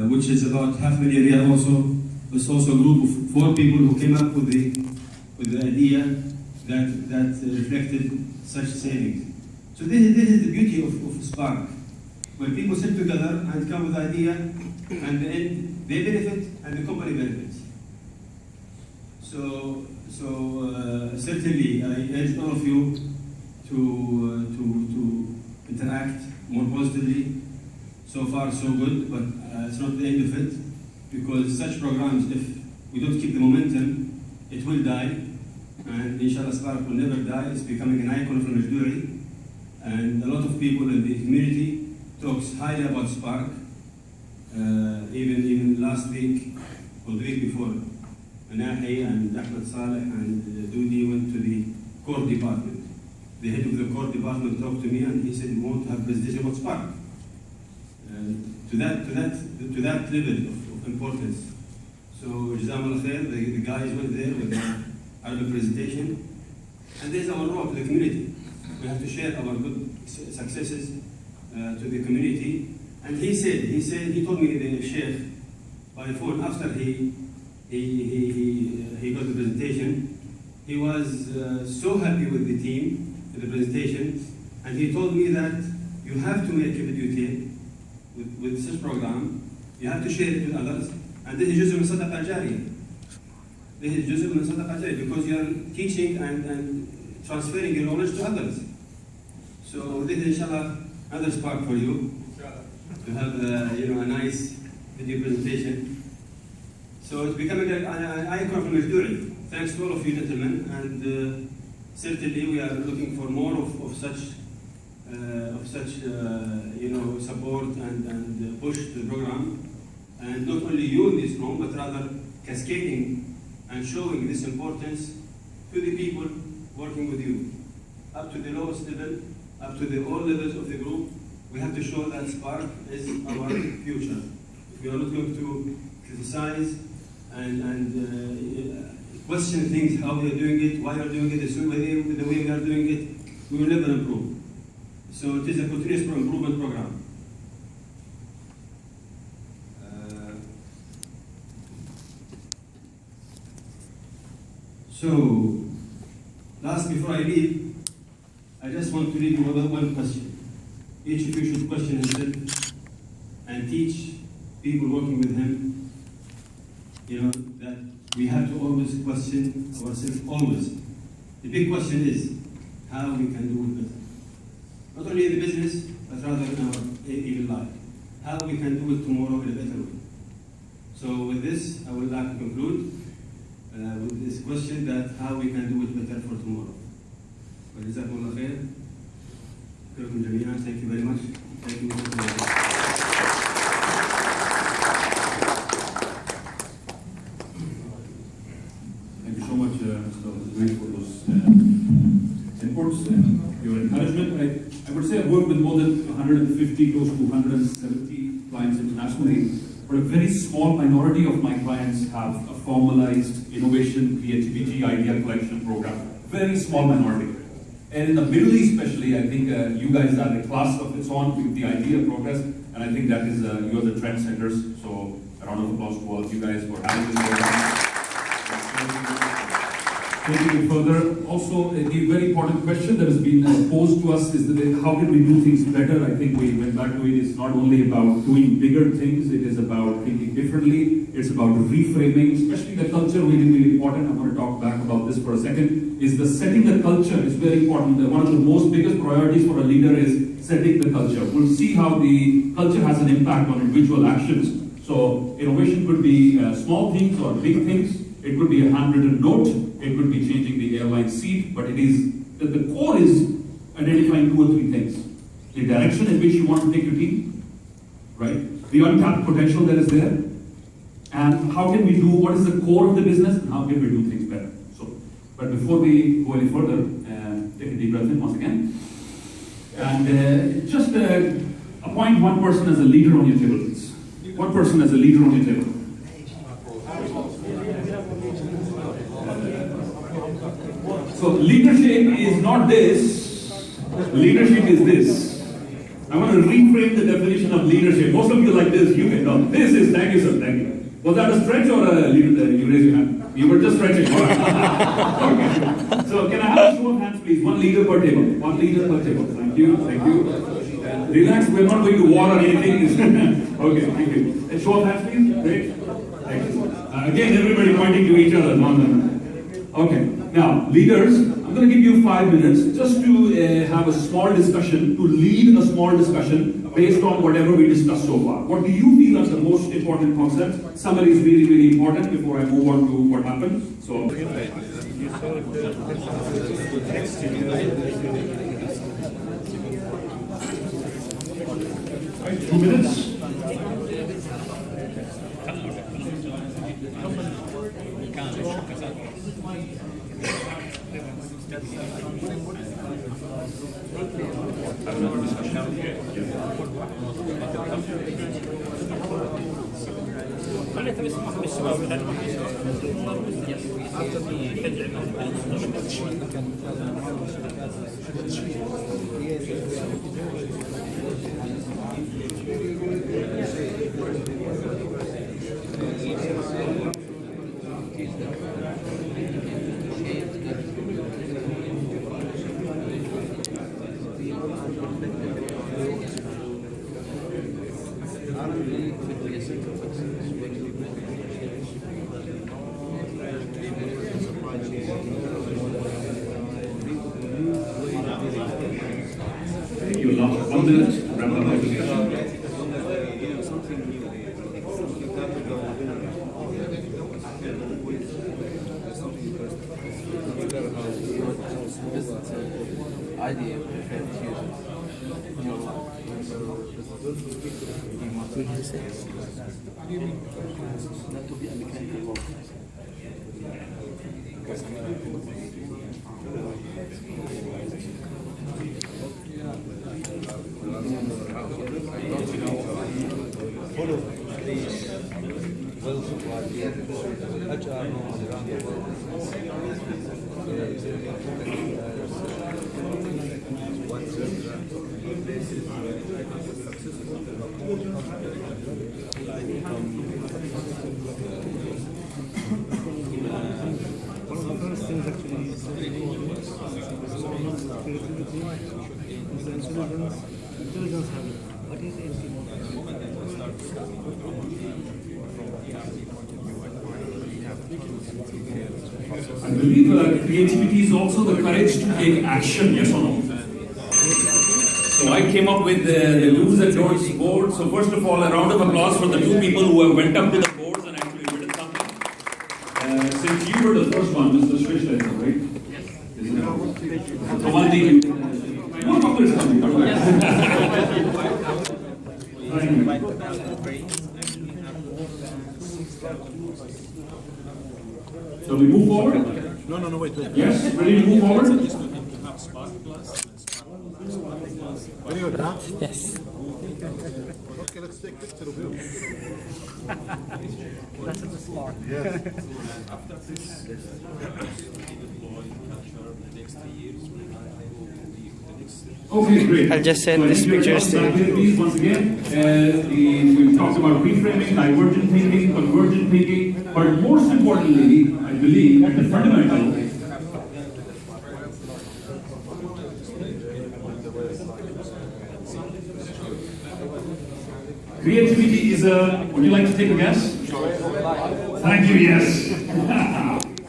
which is about $500,000 riyal also. It's also a group of 4 people who came up with the idea that reflected such savings. So this is the beauty of Spark. When people sit together and come with an idea, and the end, they benefit and the company benefits. So certainly I urge all of you to interact more positively. So far so good, but it's not the end of it, because such programs, if we don't keep the momentum, it will die. And inshallah Spark will never die. It's becoming an icon for Almajdouie. And a lot of people in the community talks highly about Spark. Even last week or the week before, Manahi and Ahmed, Saleh and Dudi went to the core department. The head of the core department talked to me and he said, "We want to have presentation about Spark." To that level of importance. So Jazakallah khair, the guys went there with the Arabic presentation, and there's our role to the community. We have to share our good successes to the community. And he told me, the Sheikh, by phone after he got the presentation, he was so happy with the team, with the presentation, and he told me that you have to make a video tape with such program, you have to share it with others, and this is جزء من صدقة جارية. This is جزء من صدقة جارية, because you are teaching and transferring your knowledge to others. So this is inshallah another spark for you to have a nice video presentation. So it's becoming an icon for Almajdouie. Thanks to all of you gentlemen, and certainly we are looking for more of such support and push the program, and not only you in this room, but rather cascading and showing this importance to the people working with you, up to the lowest level, up to all levels of the group. We have to show that Spark is our future. We are not going to criticize and question things, how we are doing it, why we are doing it, the way we are doing it. We will never improve. So it is a continuous improvement program. So, last, before I leave, I just want to leave you with one question. Each of you should question himself and teach people working with him, that we have to always question ourselves, always. The big question is how we can do it better. Not only in the business, but rather in our even life. How we can do it tomorrow in a better way. So with this, I would like to conclude with this question, that how we can do it better for tomorrow. وجزاكم الله خير. أشكركم جميعا. Thank you very much. Thank you. Thank you so much, Mr. Almajdouie, for those inputs and your encouragement. I would say I've worked with more than 150, close to 170 clients internationally, but a very small minority of my clients have a formalized innovation, creativity, idea collection program. Very small minority. And in the Middle East especially, I think you guys are a class of its own with the idea progress, and I think that is, you are the trendsetters. So a round of applause to all of you guys for having this program. Taking it further, also a very important question that has been posed to us is that how can we do things better? I think we went back to it. It's not only about doing bigger things, it is about thinking differently. It's about reframing, especially the culture really important. I'm going to talk back about this for a second. Is the setting the culture is very important. One of the most biggest priorities for a leader is setting the culture. We'll see how the culture has an impact on individual actions. So innovation could be small things or big things. It could be a handwritten note. It could be changing the airline seat. But it is that the core is identifying 2 or 3 things: the direction in which you want to take your team, right? The untapped potential that is there, and how can we do what is the core of the business, and how can we do things better. So, but before we go any further, take a deep breath in once again, and just appoint one person as a leader on your table, please. One person as a leader on your table. So leadership is not this, leadership is this. I want to reframe the definition of leadership. Most of you like this, you can know. This is, thank you sir, thank you. Was that a stretch or a leader? You raised your hand. You were just stretching. Okay. So can I have a show of hands please? One leader per table. One leader per table. Thank you, thank you. Relax, we're not going to war or anything. Okay, thank you. A show of hands please. Great. Thank you. Again, everybody pointing to each other. No. Okay, now leaders, I'm going to give you 5 minutes just to have a small discussion, to lead a small discussion based on whatever we discussed so far. What do you feel are the most important concepts? Summary is really, really important before I move on to what happened. So, 2 minutes. I believe creativity is also the courage to take action, yes or no? So I came up with the do's and don'ts board. So first of all, a round of applause for the 2 people who have went up to the boards and actually written something. Since you were the first one, Mr. Shrishta, right? Yes. So one thing, no problem is coming. So we move forward? No, wait. Yes, ready to move forward? Yes. Okay, let's take picture of you. That's at the start. Yes. After this, deploy culture the next 3 years. Okay, great. I'll just send these pictures to you. Please, once again, we've talked about reframing, divergent thinking, convergent thinking, but most importantly, I believe, at the fundamental, creativity is a, would you like to take a guess? Thank you, yes.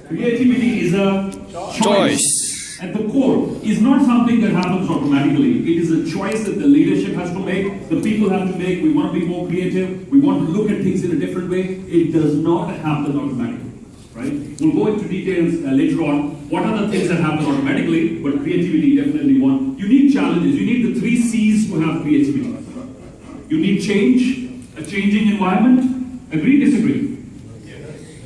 Creativity is a choice. At the core, is not something that happens automatically. It is a choice that the leadership has to make, the people have to make. We want to be more creative, we want to look at things in a different way. It does not happen automatically, right? We'll go into details later on. What are the things that happen automatically, but creativity definitely one. You need challenges, you need the 3 C's to have creativity. You need change, a changing environment. Agree, disagree?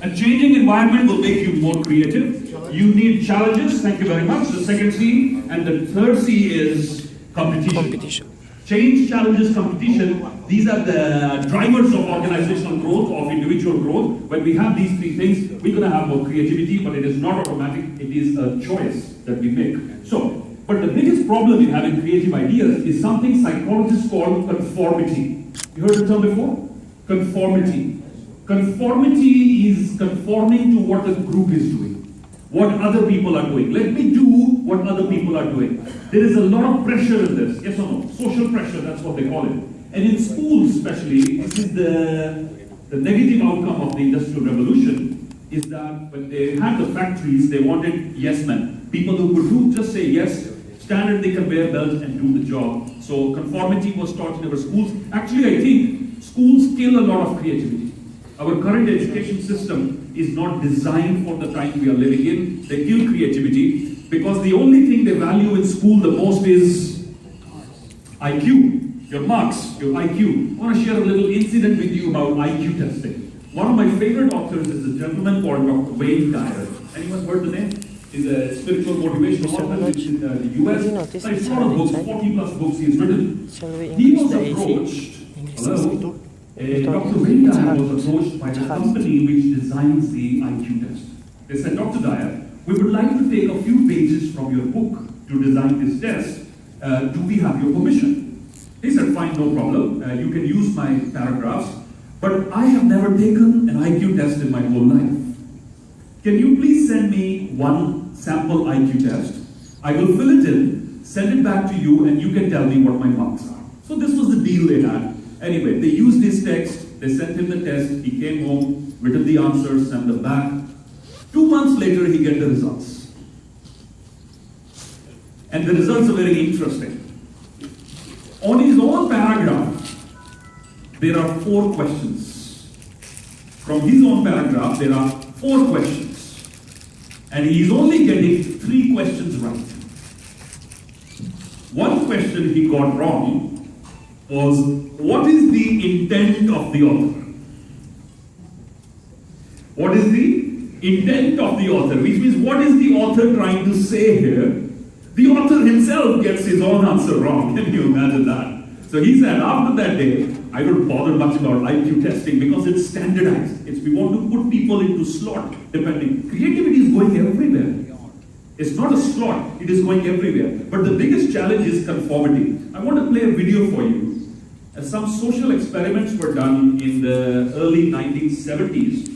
A changing environment will make you more creative. You need challenges, thank you very much, the second C. And the third C is competition. Change, challenges, competition, these are the drivers of organizational growth, of individual growth. When we have these 3 things, we're going to have more creativity, but it is not automatic, it is a choice that we make. So, But the biggest problem in having creative ideas is something psychologists call conformity. You heard the term before? Conformity. Conformity is conforming to what the group is doing, what other people are doing. Let me do what other people are doing. There is a lot of pressure in this, yes or no? Social pressure, that's what they call it. And in schools especially, this is the negative outcome of the Industrial Revolution, is that when they had the factories, they wanted yes men. People who could just say yes, stand at the conveyor belt and do the job. So conformity was taught in our schools. Actually, I think schools kill a lot of creativity. Our current education system is not designed for the time we are living in. They kill creativity because the only thing they value in school the most is IQ, your marks, your IQ. I want to share a little incident with you about IQ testing. One of my favorite authors is a gentleman called Dr. Wayne Dyer. Anyone heard the name? He's a spiritual motivational author in the US. He's a lot of books, 40 plus books he's written. He was approached, hello? Dr. Wayne Dyer was approached by the company which designs the IQ test. They said, Dr. Dyer, we would like to take a few pages from your book to design this test. Do we have your permission? He said, fine, no problem. You can use my paragraphs, but I have never taken an IQ test in my whole life. Can you please send me one sample IQ test? I will fill it in, send it back to you, and you can tell me what my marks are. So this was the deal they had. Anyway, they used this text, they sent him the test, he came home, written the answers, sent them back. 2 months later, he get the results. And the results are very interesting. On his own paragraph, there are 4 questions. From his own paragraph, there are 4 questions. And he is only getting 3 questions right. One question he got wrong was, what is the intent of the author? What is the intent of the author? Which means, what is the author trying to say here? The author himself gets his own answer wrong. Can you imagine that? So he said, after that day, I don't bother much about IQ testing because it's standardized. We want to put people into slot depending. Creativity is going everywhere. It's not a slot, it is going everywhere. But the biggest challenge is conformity. I want to play a video for you. Some social experiments were done in the early 1970s.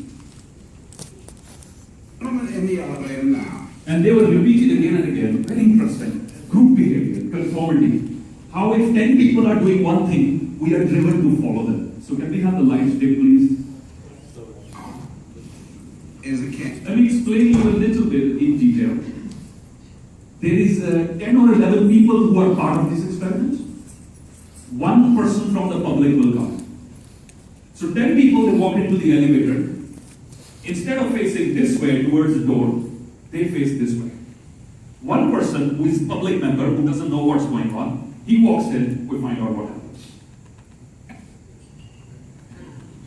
In the elevator now. And they were repeated again and again. Very interesting. Group behavior, conformity. How if 10 people are doing one thing, we are driven to follow them. So can we have the lights dim, please? Is a king. Let me explain you a little bit in detail. There is 10 or 11 people who are part of this experiment. 1 person from the public will come. So 10 people, they walk into the elevator. Instead of facing this way towards the door, they face this way. 1 person who is a public member who doesn't know what's going on, he walks in, we find out what happens.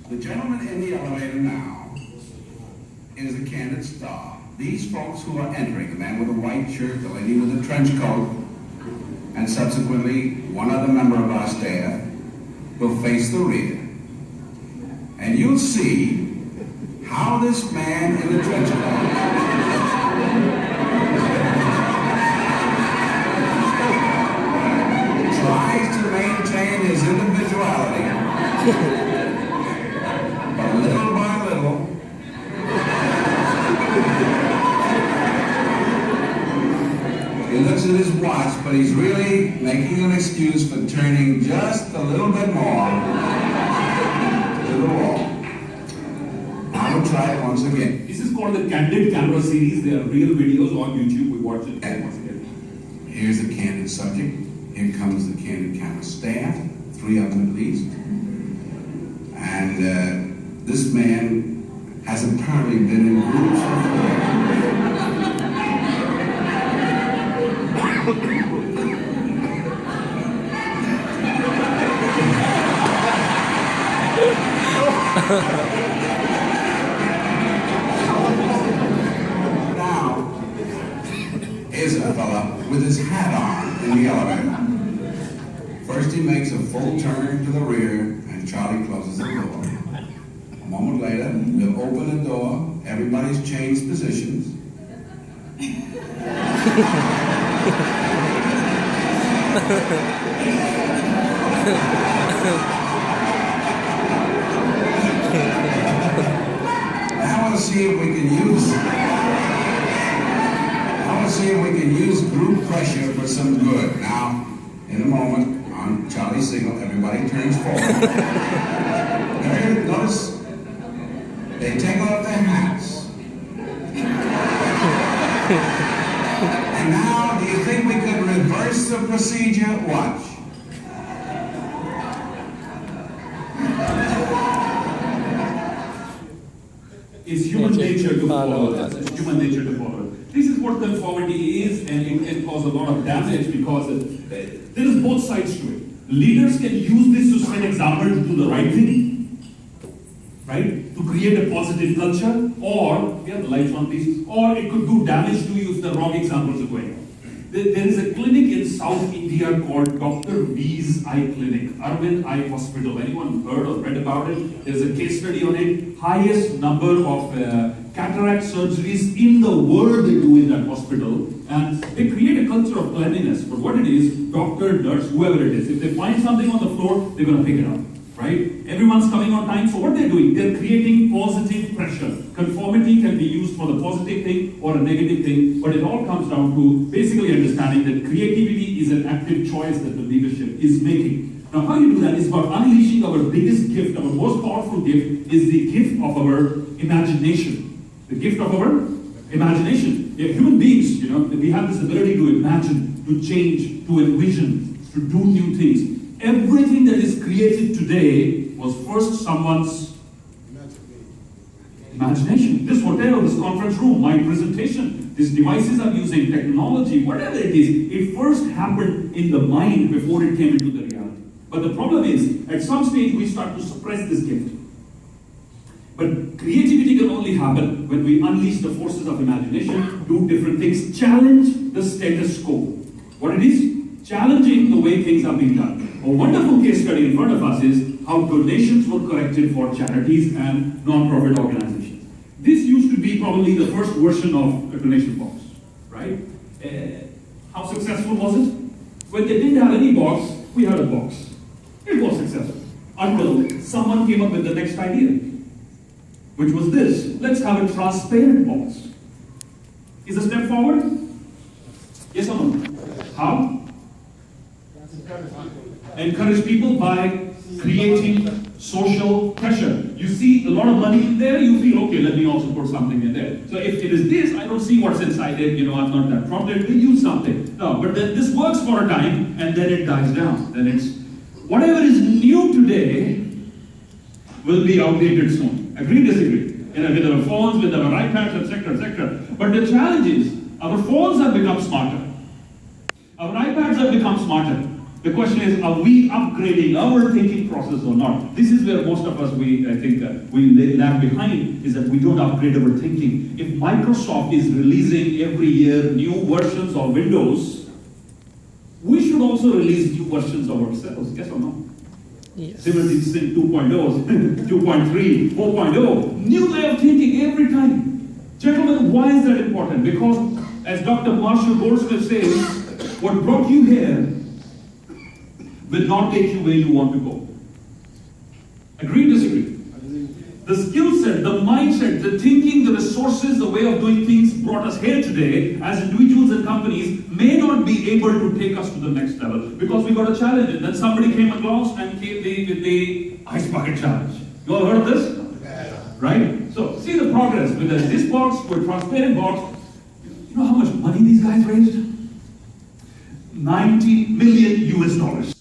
The gentleman in the elevator now is a candid star. These folks who are entering, the man with a white shirt, the lady with a trench coat, and subsequently one other member of our staff, will face the rear. And you'll see how this man in the trench coat tries to maintain his individuality, but little by little, he looks at his watch, but he's really making an excuse for turning just a little bit more to the wall. I will try it once again. This is called the Candid Camera series. They are real videos on YouTube. We watch it once again. Here's the candid subject. Here comes the candid camera staff, 3 of them at least. And this man has apparently been in groups Now, here's a fella with his hat on in the elevator. First he makes a full turn to the rear and Charlie closes the door. A moment later, we'll open the door, everybody's changed positions. I want to see if we can use group pressure for some good. Now, in a moment, on Charlie's signal, everybody turns forward. Notice they take off their hats. And now, do you think we could reverse the procedure? Watch. It's human nature to follow that. It's human nature to follow it. This is what conformity is, and it can cause a lot of damage because there is both sides to it. Leaders can use this to set example to do the right thing, right? To create a positive culture, or, we have the lights on please, or it could do damage to you if the wrong examples are going on. There is a clinic in South India called Dr. B's Eye Clinic, Arvind Eye Hospital. Anyone heard or read about it? There's a case study on it. Highest number of cataract surgeries in the world they do in that hospital. And they create a culture of cleanliness. But what it is, doctor, nurse, whoever it is, if they find something on the floor, they're going to pick it up. Right? Everyone's coming on time, so what they're doing, they're creating positive pressure. Conformity can be used for the positive thing or a negative thing, but it all comes down to basically understanding that creativity is an active choice that the leadership is making. Now, how you do that is about unleashing our biggest gift, our most powerful gift is the gift of our imagination. The gift of our imagination. If human beings, we have this ability to imagine, to change, to envision, to do new things. Everything that is created today was first someone's imagination. This hotel, this conference room, my presentation, these devices I'm using, technology, whatever it is, it first happened in the mind before it came into the reality. But the problem is, at some stage we start to suppress this gift. But creativity can only happen when we unleash the forces of imagination, do different things, challenge the status quo. What it is? Challenging the way things are being done. A wonderful case study in front of us is how donations were collected for charities and non-profit organizations. This used to be probably the first version of a donation box, right? How successful was it? When they didn't have any box, we had a box. It was successful. Until someone came up with the next idea, which was this. Let's have a transparent box. Is a step forward? Yes or no? How? Encourage people by creating social pressure. You see a lot of money in there, you feel, okay, let me also put something in there. So if it is this, I don't see what's inside it, I'm not that prompted, we use something. No, but then this works for a time, and then it dies down. Then it's, whatever is new today will be outdated soon. Agree, disagree? With our phones, with our iPads, etc., etc. But the challenge is, our phones have become smarter. Our iPads have become smarter. The question is, are we upgrading our thinking process or not? This is where most of us, we lag behind, is that we don't upgrade our thinking. If Microsoft is releasing every year new versions of Windows, we should also release new versions of ourselves, yes or no? Yes. Simerjeet Singh 2.0, 2.3, 4.0, new way of thinking every time. Gentlemen, why is that important? Because, as Dr. Marshall Goldsmith says, what brought you here will not take you where you want to go. Agree, disagree? The skill set, the mindset, the thinking, the resources, the way of doing things brought us here today as individuals and companies may not be able to take us to the next level because we got a challenge and then somebody came along and came with the ice bucket challenge. You all heard of this? Yeah. Right? So see the progress with this box, with transparent box. You know how much money these guys raised? $90 million US.